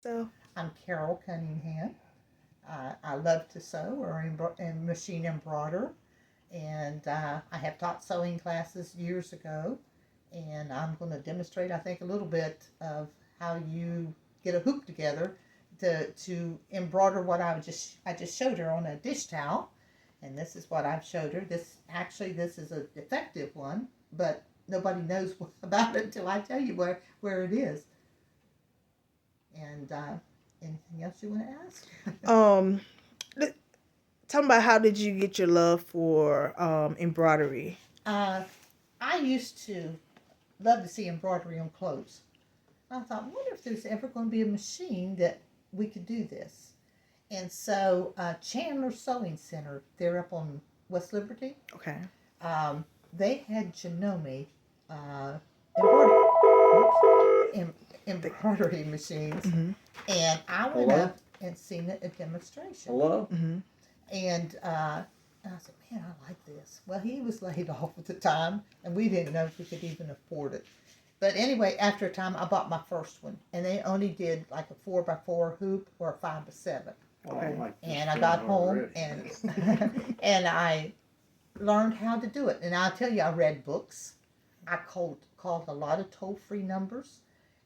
yourself? I'm Carol Cunningham. I love to sew and machine embroider, and I have taught sewing classes years ago, and I'm going to demonstrate, I think, a little bit of how you get a hoop together to embroider what I just showed her on a dish towel, and this is what I've showed her. This is a defective one, but nobody knows about it until I tell you where it is. And anything else you want to ask? Um, tell me about how did you get your love for embroidery? I used to love to see embroidery on clothes. I thought, I wonder if there's ever going to be a machine that we could do this. And so Chandler Sewing Center, they're up on West Liberty. Okay. They had Janome embroidery, embroidery machines, Mm-hmm. and I went up and seen a demonstration. Hello? Mm-hmm. And I said, man, I like this. Well, he was laid off at the time, and we didn't know if we could even afford it. But anyway, after a time, I bought my first one, and they only did like a 4x4 hoop or a 5x7. Okay. And I got home and and I learned how to do it. And I'll tell you, I read books. I called a lot of toll-free numbers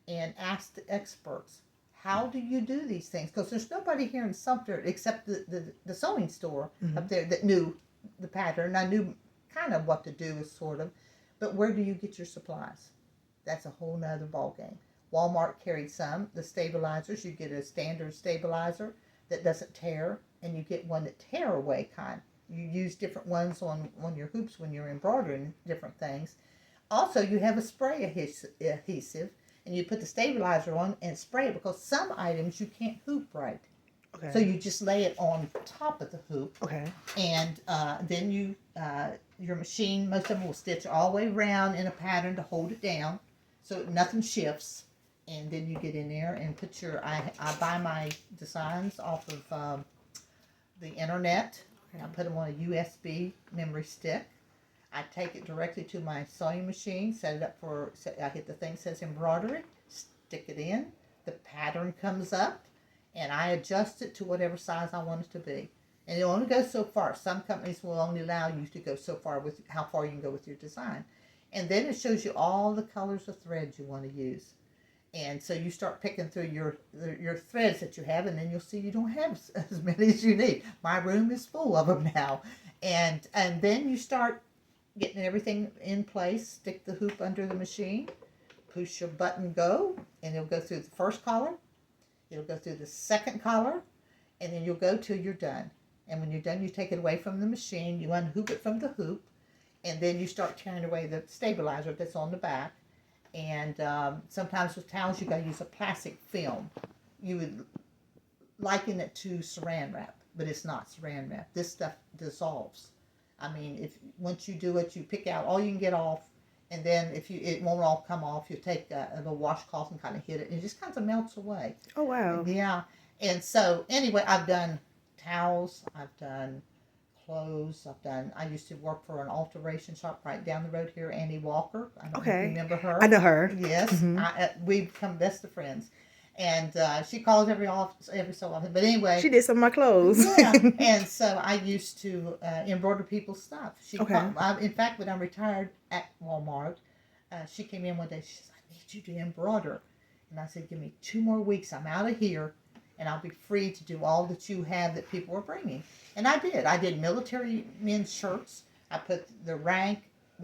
and asked the experts, how do you do these things? Because there's nobody here in Sumter except the sewing store up there that knew the pattern. I knew kind of what to do, sort of. But where do you get your supplies? That's a whole nother ballgame. Walmart carried some. The stabilizers, you get a standard stabilizer that doesn't tear, and you get one that tear away kind. You use different ones on your hoops when you're embroidering different things. Also, you have a spray adhesive, and you put the stabilizer on and spray it, because some items you can't hoop right. Okay. So you just lay it on top of the hoop. Okay. And then your machine, most of them will stitch all the way around in a pattern to hold it down so nothing shifts. And then you get in there and put I buy my designs off of the internet. I put them on a USB memory stick. I take it directly to my sewing machine, set it up I hit the thing that says embroidery, stick it in, the pattern comes up, and I adjust it to whatever size I want it to be. And it only goes so far. Some companies will only allow you to go so far with how far you can go with your design. And then it shows you all the colors of threads you want to use. And so you start picking through your threads that you have, and then you'll see you don't have as many as you need. My room is full of them now. And then you start getting everything in place, stick the hoop under the machine, push your button go, and it'll go through the first collar, it'll go through the second collar, and then you'll go till you're done. And when you're done, you take it away from the machine, you unhoop it from the hoop, and then you start tearing away the stabilizer that's on the back. And sometimes with towels, you got to use a plastic film. You would liken it to saran wrap, but it's not saran wrap. This stuff dissolves. I mean, if once you do it, you pick out all you can get off, and then it won't all come off. You take a little washcloth and kind of hit it, and it just kind of melts away. Oh wow. Yeah. And so anyway, I've done towels. I've done clothes. I used to work for an alteration shop right down the road here, Annie Walker. I don't know if you remember her. I know her. Yes. Mm-hmm. We've become best of friends. And she calls every so often. But anyway. She did some of my clothes. Yeah. And so I used to embroider people's stuff. In fact, when I retired at Walmart, she came in one day. She said, I need you to embroider. And I said, give me 2 more weeks. I'm out of here. And I'll be free to do all that you have that people are bringing. And I did. I did military men's shirts. I put the rank,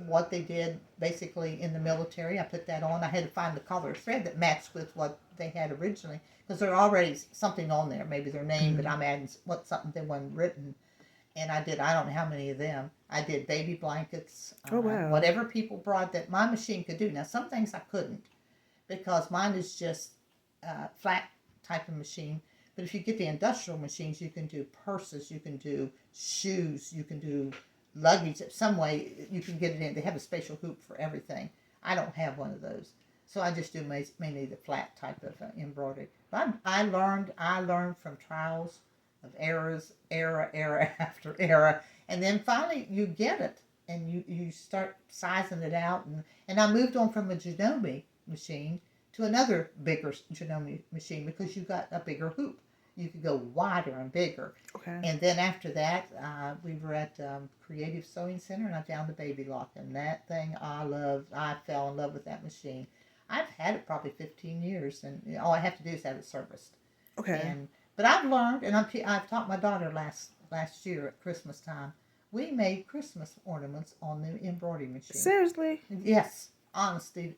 what they did basically in the military. I put that on. I had to find the color thread that matched with what they had originally, because there's already something on there, maybe their name, but I'm adding something that wasn't written. And I don't know how many of them. I did baby blankets. Oh, wow. Whatever people brought that my machine could do. Now, some things I couldn't, because mine is just flat type of machine. But if you get the industrial machines, you can do purses, you can do shoes, you can do luggage. Some way you can get it in. They have a special hoop for everything. I don't have one of those, so I just do mainly the flat type of embroidery. But I learned from trials of errors, era after era, and then finally you get it, and you start sizing it out. And I moved on from a Janome machine to another bigger Janome machine because you got a bigger hoop. You could go wider and bigger. Okay. And then after that, we were at Creative Sewing Center, and I found the Baby Lock, and that thing I loved. I fell in love with that machine. I've had it probably 15 years, and all I have to do is have it serviced. Okay. But I've learned, and I've taught my daughter last year at Christmas time. We made Christmas ornaments on the embroidery machine. Seriously? Yes, honestly,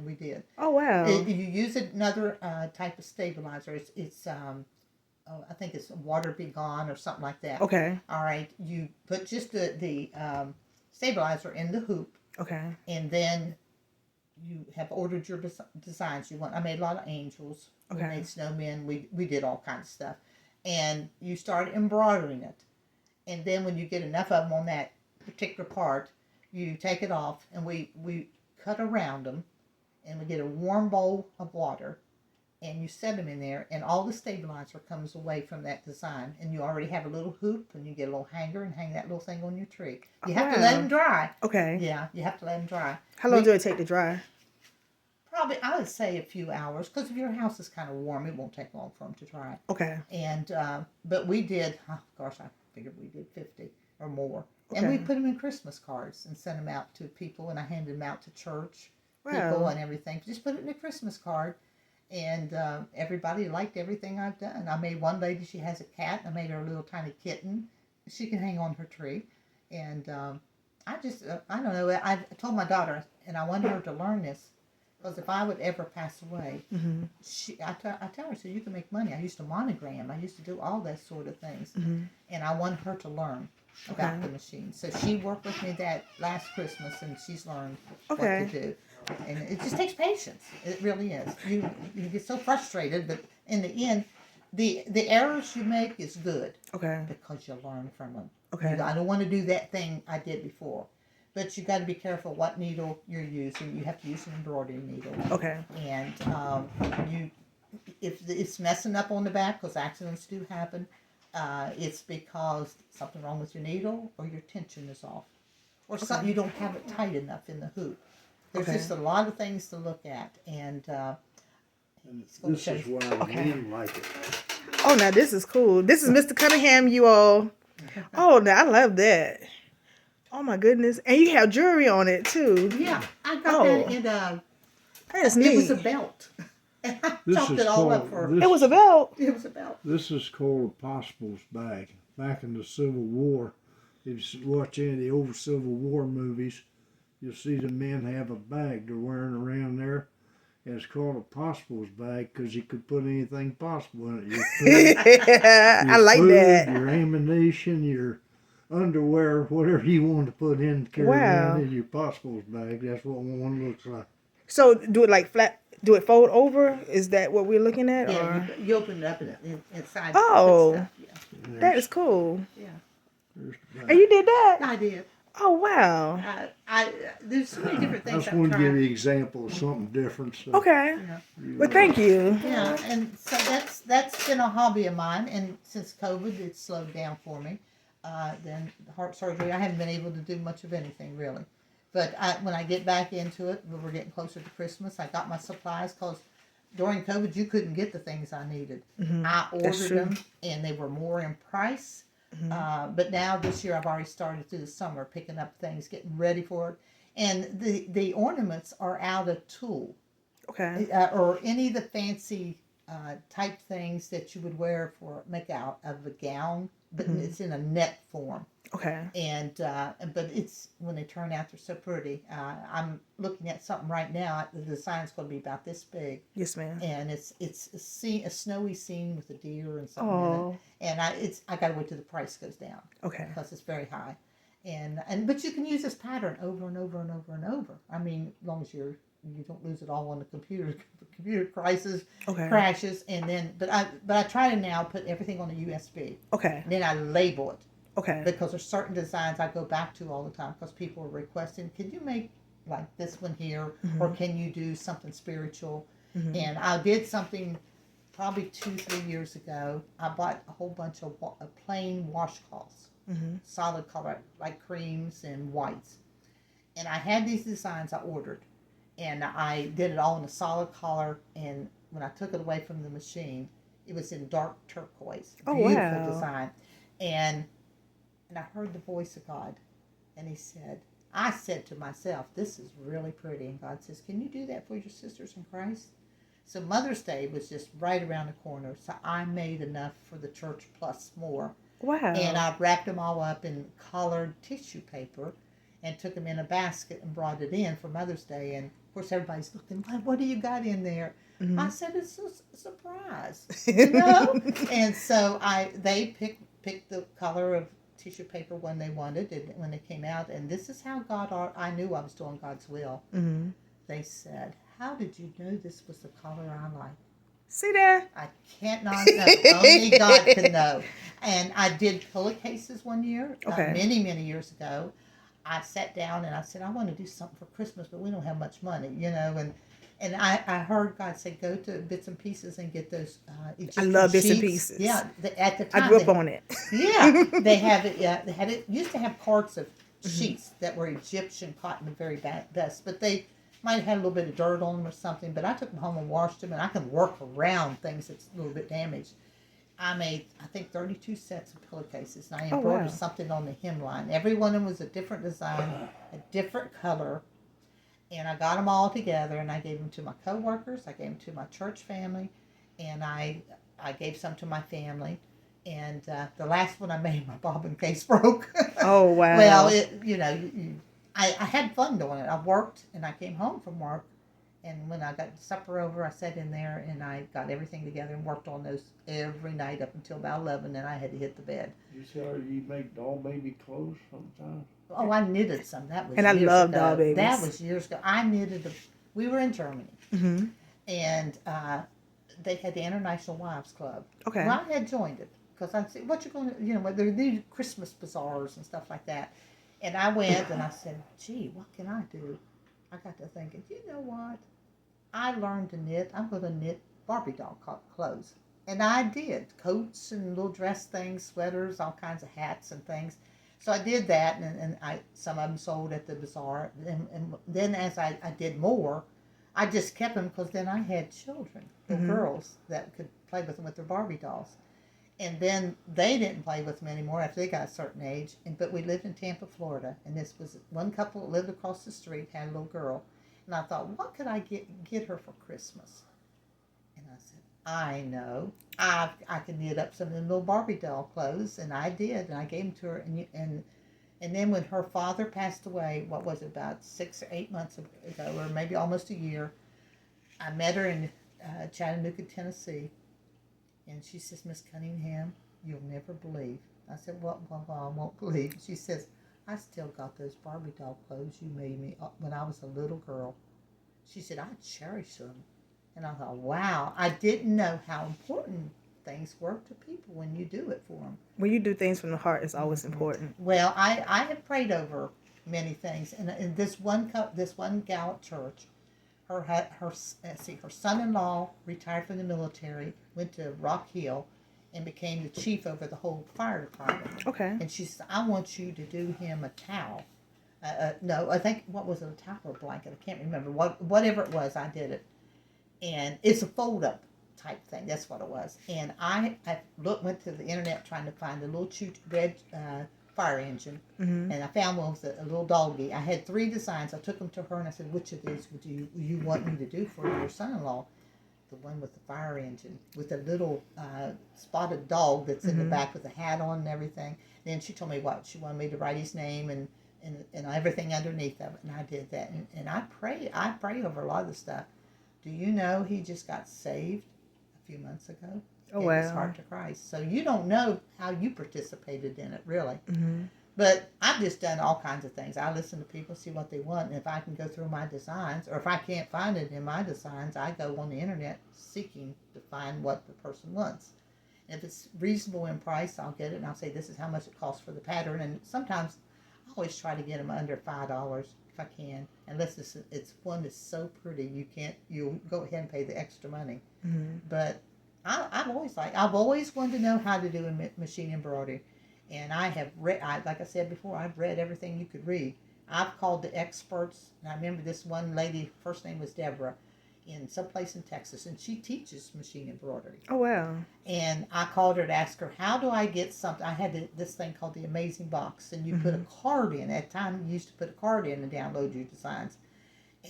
we did. Oh wow. You use another type of stabilizer. It's I think it's Water Be Gone or something like that. Okay. All right, you put just the stabilizer in the hoop. Okay. And then you have ordered your designs you want. I made a lot of angels. Okay. We made snowmen. We did all kinds of stuff. And you start embroidering it. And then when you get enough of them on that particular part, you take it off and we cut around them and we get a warm bowl of water and you set them in there and all the stabilizer comes away from that design and you already have a little hoop and you get a little hanger and hang that little thing on your tree. You have to let them dry. Okay. Yeah, you have to let them dry. How long do it take to dry? Probably, I would say a few hours because if your house is kind of warm, it won't take long for them to dry. Okay. And but we did, I figured we did 50 or more. Okay. And we put them in Christmas cards and sent them out to people and I handed them out to church people and everything. Just put it in a Christmas card. And everybody liked everything I've done. I made one lady, she has a cat. I made her a little tiny kitten. She can hang on her tree. And I don't know. I told my daughter, and I wanted her to learn this. Because if I would ever pass away, I tell her, so you can make money. I used to monogram. I used to do all that sort of things. And I wanted her to learn about the machine. So she worked with me that last Christmas, and she's learned what to do. And it just takes patience. It really is. You get so frustrated, but in the end, the errors you make is good. Okay. Because you learn from them. Okay. I don't want to do that thing I did before. But you got to be careful what needle you're using. You have to use an embroidery needle. Okay. And if it's messing up on the back, because accidents do happen, it's because something wrong with your needle or your tension is off. Or something you don't have it tight enough in the hoop. There's just a lot of things to look at, and this is why the men like it. Oh, now this is cool. This is Mr. Cunningham, you all. Oh, now I love that. Oh my goodness, and you have jewelry on it too. Yeah, I got that in that is neat. It was a belt. And I chopped it all up for. It was a belt. It was a belt. This is called a Possibles bag. Back in the Civil War, if you watch any of the old Civil War movies, you'll see the men have a bag they're wearing around there. And it's called a Possibles bag because you could put anything possible in it. Your food, I like food, that. Your ammunition, your underwear, whatever you want to put in to carry around in your Possibles bag. That's what one looks like. So do it like flat. Do it fold over? Is that what we're looking at? Yeah, or? you open it up inside. Oh, stuff. Yeah. That is cool. Yeah. And you did that? I did. Oh wow. There's so many different I things. just want to give you an example of something different. So Okay. Yeah. Well, thank you. Yeah, and so that's been a hobby of mine, and since COVID, it's slowed down for me. Then the heart surgery, I haven't been able to do much of anything really. But when I get back into it, we're getting closer to Christmas. I got my supplies because during COVID, you couldn't get the things I needed. I ordered them, and they were more in price. But now this year, I've already started through the summer picking up things, getting ready for it. And the ornaments are out of tulle. Okay. Or any of the fancy type things that you would wear make out of a gown, but it's in a net form. Okay. And but it's when they turn out, they're so pretty. I'm looking at something right now. The design's going to be about this big. Yes, ma'am. And it's a snowy scene with a deer and something in it. And I got to wait till the price goes down. Okay. Because it's very high. But you can use this pattern over and over and over and over. I mean, as long as you don't lose it all on the computer. The computer crashes, and then but I try to now put everything on a USB. Okay. And then I label it. Okay. Because there's certain designs I go back to all the time because people are requesting, can you make like this one here, or can you do something spiritual? And I did something probably 2-3 years ago. I bought a whole bunch of plain washcloths, solid color like creams and whites, and I had these designs I ordered, and I did it all in a solid color. And when I took it away from the machine, it was in dark turquoise. Oh, Beautiful wow. design. And I heard the voice of God, and he said, I said to myself, this is really pretty. And God says, can you do that for your sisters in Christ? So Mother's Day was just right around the corner. So I made enough for the church plus more. Wow. And I wrapped them all up in colored tissue paper and took them in a basket and brought it in for Mother's Day. And of course, everybody's looking, what do you got in there? Mm-hmm. I said, it's a surprise, you know? And so they picked the color of tissue paper when they wanted it, when they came out. And this is how I knew I was doing God's will. Mm-hmm. They said, how did you know this was the color I like? See that? I can't not know. Only God can know. And I did pillowcases one year, Okay. many, many years ago. I sat down and I said, I want to do something for Christmas, but we don't have much money, you know. And I heard God say, go to Bits and Pieces and get those Egyptian I love Bits and sheets. Pieces. Yeah, at the time. I grew up on it. Yeah, they have it. Yeah, they had it. Used to have carts of sheets that were Egyptian cotton, the very best, but they might have had a little bit of dirt on them or something. But I took them home and washed them, and I can work around things that's a little bit damaged. I made, I think, 32 sets of pillowcases, and I embroidered something on the hemline. Every one of them was a different design, a different color, and I got them all together, and I gave them to my coworkers, I gave them to my church family, and I gave some to my family. And the last one I made, my bobbin case broke. Oh, wow. Well, I had fun doing it. I worked, and I came home from work, and when I got supper over, I sat in there, and I got everything together and worked on those every night up until about 11, and I had to hit the bed. You say you make doll baby clothes sometimes? Oh, I knitted some. That was and I years love ago. doll babies. That was years ago. I knitted we were in Germany, Mm-hmm. and they had the International Wives Club. Okay. Well, I had joined it because I said, "What you going to, there do Christmas bazaars and stuff like that." And I went and I said, "Gee, what can I do?" I got to thinking, you know what? I learned to knit. I'm going to knit Barbie doll clothes, and I did coats and little dress things, sweaters, all kinds of hats and things. So I did that, and some of them sold at the bazaar. And then as I did more, I just kept them because then I had children, little girls that could play with them with their Barbie dolls. And then they didn't play with them anymore after they got a certain age. But we lived in Tampa, Florida, and this was one couple that lived across the street, had a little girl. And I thought, what could I get her for Christmas? And I said, I know. I can knit up some of them little Barbie doll clothes, and I did, and I gave them to her. And then when her father passed away, what was it, about 6 or 8 months ago, or maybe almost a year, I met her in Chattanooga, Tennessee, and she says, Miss Cunningham, you'll never believe. I said, well, I won't believe. She says, I still got those Barbie doll clothes you made me when I was a little girl. She said, I cherish them. And I thought, wow, I didn't know how important things were to people when you do it for them. When you do things from the heart, it's always important. Well, I have prayed over many things. And this one gal at church, her son-in-law retired from the military, went to Rock Hill, and became the chief over the whole fire department. Okay. And she said, I want you to do him a towel. No, I think, what was it, a towel or a blanket? I can't remember. Whatever it was, I did it. And it's a fold-up type thing. That's what it was. And I went to the internet trying to find a little red fire engine. Mm-hmm. And I found one with a little doggy. I had 3 designs. I took them to her and I said, which of these would you want me to do for your son-in-law? The one with the fire engine, with a little spotted dog that's in the back with a hat on and everything. Then she told me what she wanted me to write his name and everything underneath of it, and I did that. And I pray over a lot of the stuff. Do you know he just got saved a few months ago? Oh, Gave his wow. heart to Christ. So you don't know how you participated in it, really. Mm-hmm. But I've just done all kinds of things. I listen to people, see what they want, and if I can go through my designs, or if I can't find it in my designs, I go on the internet seeking to find what the person wants. And if it's reasonable in price, I'll get it, and I'll say, this is how much it costs for the pattern. And sometimes I always try to get them under $5 if I can, unless it's one that's so pretty you'll go ahead and pay the extra money. Mm-hmm. But I've always wanted to know how to do a machine embroidery. And I have read, like I said before, I've read everything you could read. I've called the experts, and I remember this one lady, first name was Deborah, in someplace in Texas, and she teaches machine embroidery. Oh, wow. And I called her to ask her, how do I get something? I had this thing called the Amazing Box, and you put a card in. At the time, you used to put a card in and download your designs.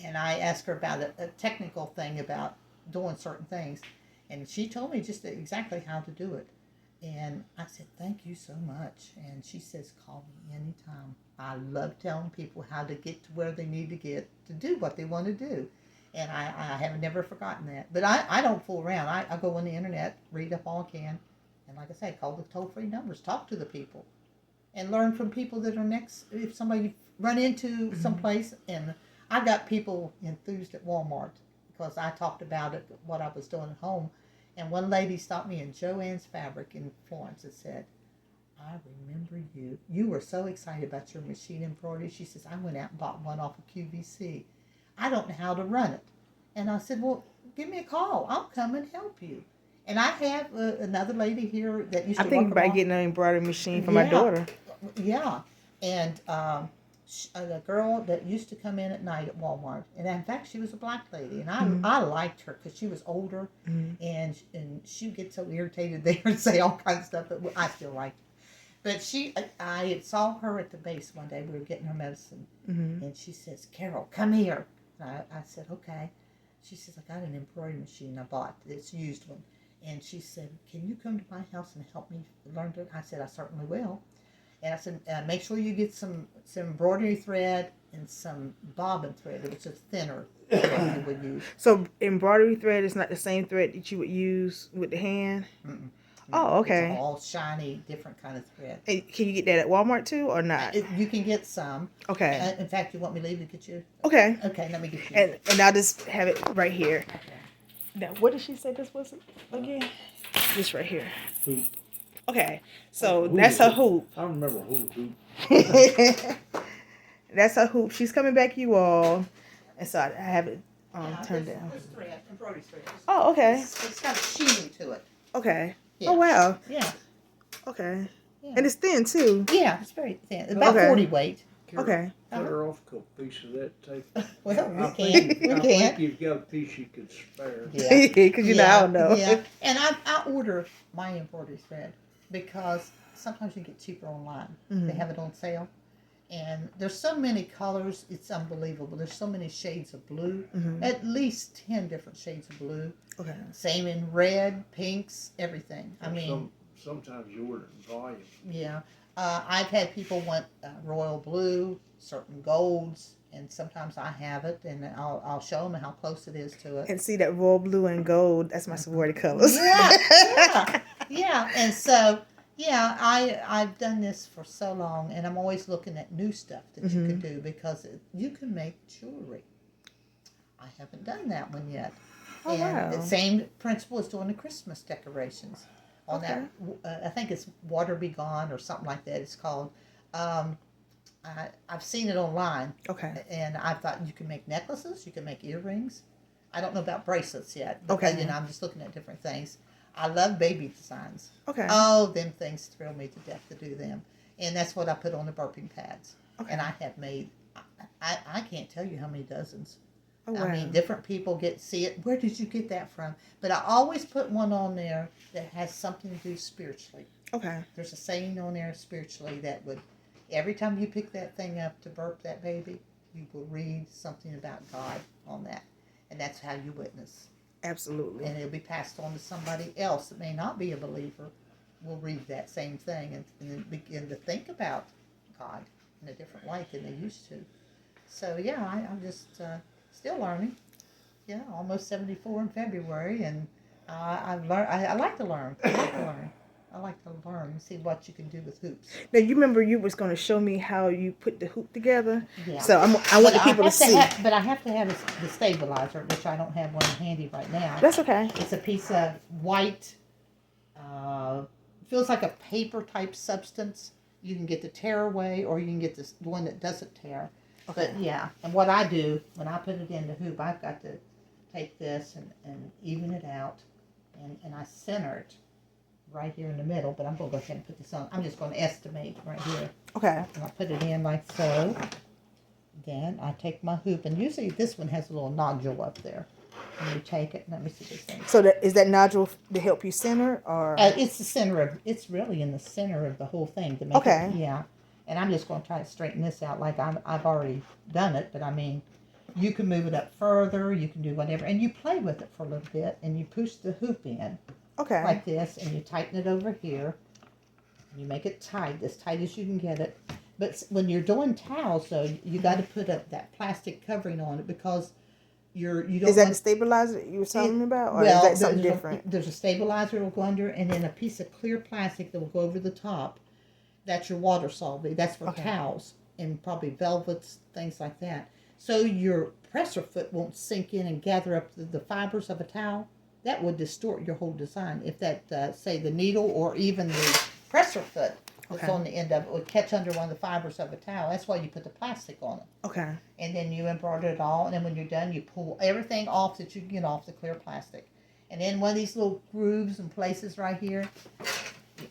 And I asked her about a technical thing about doing certain things, and she told me just exactly how to do it. And I said, thank you so much. And she says, call me anytime. I love telling people how to get to where they need to get to do what they want to do. And I have never forgotten that. But I don't fool around. I go on the internet, read up all I can. And like I say, call the toll-free numbers. Talk to the people. And learn from people that are next. If somebody run into someplace. And I got people enthused at Walmart because I talked about it, what I was doing at home. And one lady stopped me in Joann's Fabric in Florence and said, I remember you. You were so excited about your machine embroidery. She says, I went out and bought one off of QVC. I don't know how to run it. And I said, well, give me a call. I'll come and help you. And I have another lady here that used to I think work about along- getting an embroidery machine for my daughter. Yeah. And a girl that used to come in at night at Walmart. And in fact, she was a black lady. And I liked her because she was older. And she would get so irritated there and say all kinds of stuff. But I still liked her. But I saw her at the base one day. We were getting her medicine. And she says, Carol, come here. And I said, okay. She says, I got an embroidery machine I bought. It's a used one. And she said, can you come to my house and help me learn to? I said, I certainly will. And I said, make sure you get some embroidery thread and some bobbin thread, which is thinner than you would use. So embroidery thread is not the same thread that you would use with the hand? Mm-mm. Oh, okay. It's all shiny, different kind of thread. And can you get that at Walmart too, or not? You can get some. Okay. In fact, you want me to leave to get you? Okay. Okay, let me get you. And I'll just have it right here. Okay. Now, what did she say this was again? This right here. Hoop. Okay. So Hoop. that's her hoop. I remember hoop. That's her hoop. She's coming back, you all. And so I have it turned down. This thread, embroidery thread. Oh, okay. It's got sheen to it. Okay. Yeah. Oh, wow. Yeah. Okay. Yeah. And it's thin, too. Yeah, it's very thin. About Okay. 40 weight. Okay. Cut her off a couple pieces of that tape. Well, we I can. think you've got a piece you could spare. Yeah. Because I don't know. Yeah. And I order my embroidery thread because sometimes you get cheaper online. They have it on sale. And there's so many colors, it's unbelievable. There's so many shades of blue. At least 10 different shades of blue. Okay. Same in red, pinks, everything. I mean, Sometimes you order it in volume. yeah. I've had people want royal blue, certain golds, and sometimes I have it, and I'll show them how close it is to it. And see that royal blue and gold, that's my sorority colors. Yeah. And so, yeah, I've done this for so long, and I'm always looking at new stuff that you can do because you can make jewelry. I haven't done that one yet. Oh, and wow. the same principle as doing the Christmas decorations. On Okay. that, I think it's Water Be Gone or something like that. It's called. I've seen it online. Okay. And I thought you can make necklaces, you can make earrings. I don't know about bracelets yet. But, Okay. I'm just looking at different things. I love baby designs. Okay. Oh, them things thrill me to death to do them. And that's what I put on the burping pads. Okay. And I have made. I can't tell you how many dozens. Oh, wow. I mean, different people see it. Where did you get that from? But I always put one on there that has something to do spiritually. Okay. There's a saying on there spiritually that would, every time you pick that thing up to burp that baby, you will read something about God on that. And that's how you witness. Absolutely. And it'll be passed on to somebody else that may not be a believer, will read that same thing and then begin to think about God in a different light than they used to. So, yeah, I'm just... still learning. Yeah, almost 74 in February, and I've learned. I like to learn. I like to learn and see what you can do with hoops. Now, you remember you was going to show me how you put the hoop together? Yeah. So I want the people to see. But I have to have the stabilizer, which I don't have one handy right now. That's okay. It's a piece of white, feels like a paper type substance. You can get the tearaway, or you can get the one that doesn't tear. Okay. But yeah, and what I do when I put it in the hoop, I've got to take this and even it out, and I center it right here in the middle. But I'm going to go ahead and put this on. I'm just going to estimate right here. Okay. And I'll put it in like so. then I take my hoop, and usually this one has a little nodule up there. And you take it. Let me see this thing. So is that nodule to help you center, or? It's the center of. It's really in the center of the whole thing to make Okay. it. Yeah. And I'm just going to try to straighten this out. Like I've already done it, but I mean, you can move it up further. You can do whatever, and you play with it for a little bit, and you push the hoop in Okay. like this, and you tighten it over here. You make it tight, as tight as you can get it. But when you're doing towels, though, you got to put up that plastic covering on it because you don't. Is that the stabilizer you were telling me about, or is that something different? There's a stabilizer that will go under, and then a piece of clear plastic that will go over the top. That's your water soluble. That's for towels and probably velvets, things like that. So your presser foot won't sink in and gather up the fibers of a towel. That would distort your whole design. If that, say, the needle or even the presser foot that's on the end of it would catch under one of the fibers of a towel. That's why you put the plastic on it. Okay. And then you embroider it all. And then when you're done, you pull everything off that you can get off the clear plastic. And then one of these little grooves and places right here,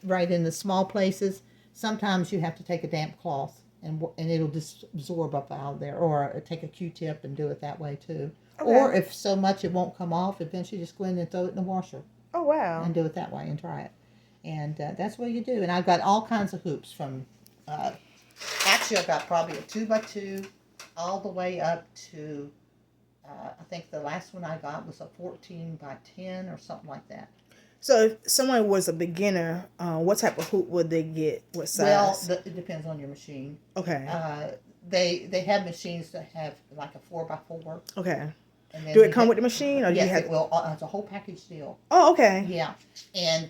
right in the small places, sometimes you have to take a damp cloth and it'll just absorb up out of there. Or take a Q-tip and do it that way too. Okay. Or if so much it won't come off, eventually just go in and throw it in the washer. Oh, wow. And do it that way and try it. And that's what you do. And I've got all kinds of hoops from, actually I've got probably a 2x2 all the way up to, I think the last one I got was a 14x10 or something like that. So if someone was a beginner, what type of hoop would they get? What size? Well, it depends on your machine. Okay. They have machines that have like a 4x4. Okay. And then do it come with the machine, or do you have? It will. It's a whole package deal. Oh, okay. Yeah, and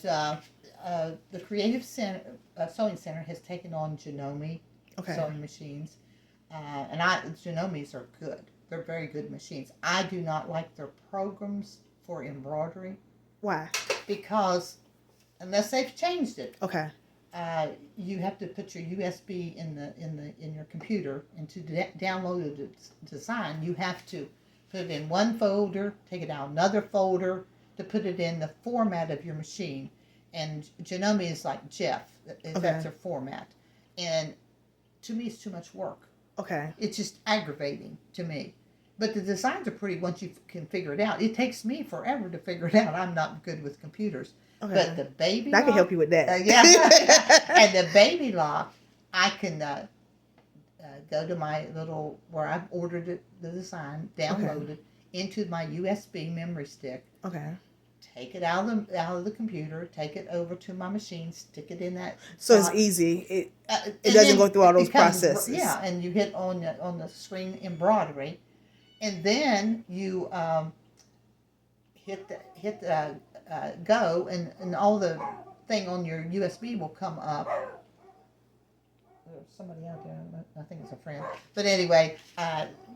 the Creative Center, Sewing Center has taken on Janome sewing machines, and Janomes are good. They're very good machines. I do not like their programs for embroidery. Why? Because unless they've changed it. Okay. You have to put your USB in your computer, and to download the design, you have to put it in one folder, take it out another folder to put it in the format of your machine. And Janome is like Jeff. That's their format. And to me, it's too much work. Okay. It's just aggravating to me. But the designs are pretty once you can figure it out. It takes me forever to figure it out. I'm not good with computers. Okay. But the baby lock, I can help you with that. Yeah. And the baby lock, I can go to my little, where I've ordered it, the design, download it into my USB memory stick. Okay. Take it out of the computer, take it over to my machine, stick it in that. So it's easy. It doesn't go through all those processes. Yeah, and you hit on the screen embroidery, and then you hit go, and all the thing on your USB will come up. There's somebody out there, I think it's a friend. But anyway,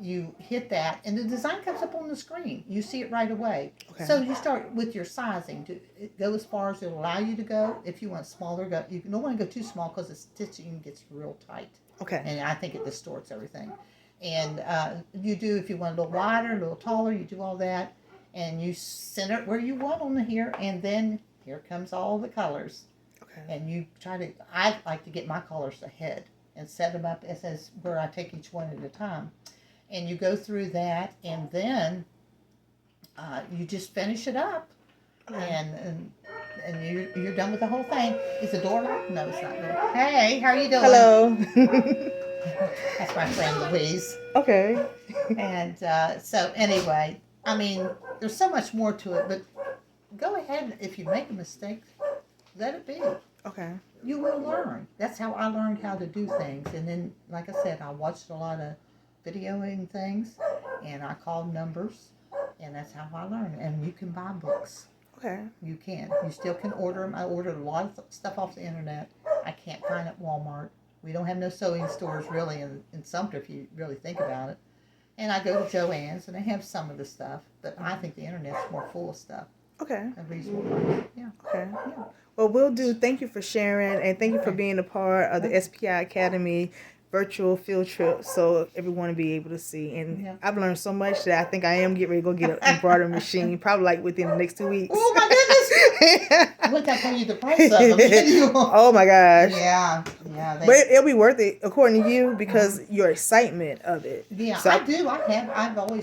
you hit that, and the design comes up on the screen. You see it right away. Okay. So you start with your sizing. Go as far as it'll allow you to go. If you want smaller, you don't want to go too small because the stitching gets real tight. Okay. And I think it distorts everything. And you do, if you want a little wider, a little taller, you do all that. And you center it where you want on here, and then here comes all the colors. Okay. And you I like to get my colors ahead and set them up as where I take each one at a time. And you go through that, and then you just finish it up. And you're done with the whole thing. Is the door locked? No, it's not. Hey, how are you doing? Hello. That's my friend Louise. Okay. And so anyway, I mean, there's so much more to it, but go ahead. If you make a mistake, let it be. Okay. You will learn. That's how I learned how to do things. And then, like I said, I watched a lot of videoing things, and I called numbers, and that's how I learned. And you can buy books. Okay. You can. You still can order them. I ordered a lot of stuff off the internet. I can't find at Walmart. We don't have no sewing stores really in Sumter if you really think about it. And I go to Joann's, and they have some of the stuff, but I think the internet's more full of stuff. Okay. A reasonable price. Yeah. Okay. Yeah. Well, we'll do. Thank you for sharing, and thank you for being a part of the SPI Academy Virtual Fieldtrip, so everyone will be able to see. And I've learned so much that I think I am getting ready to go get an embroidery machine, probably like within the next 2 weeks. Oh my goodness! Look, I tell you the price of them. Oh my gosh. Yeah. But it'll be worth it according to you because your excitement of it. Yeah, So- I do. I've always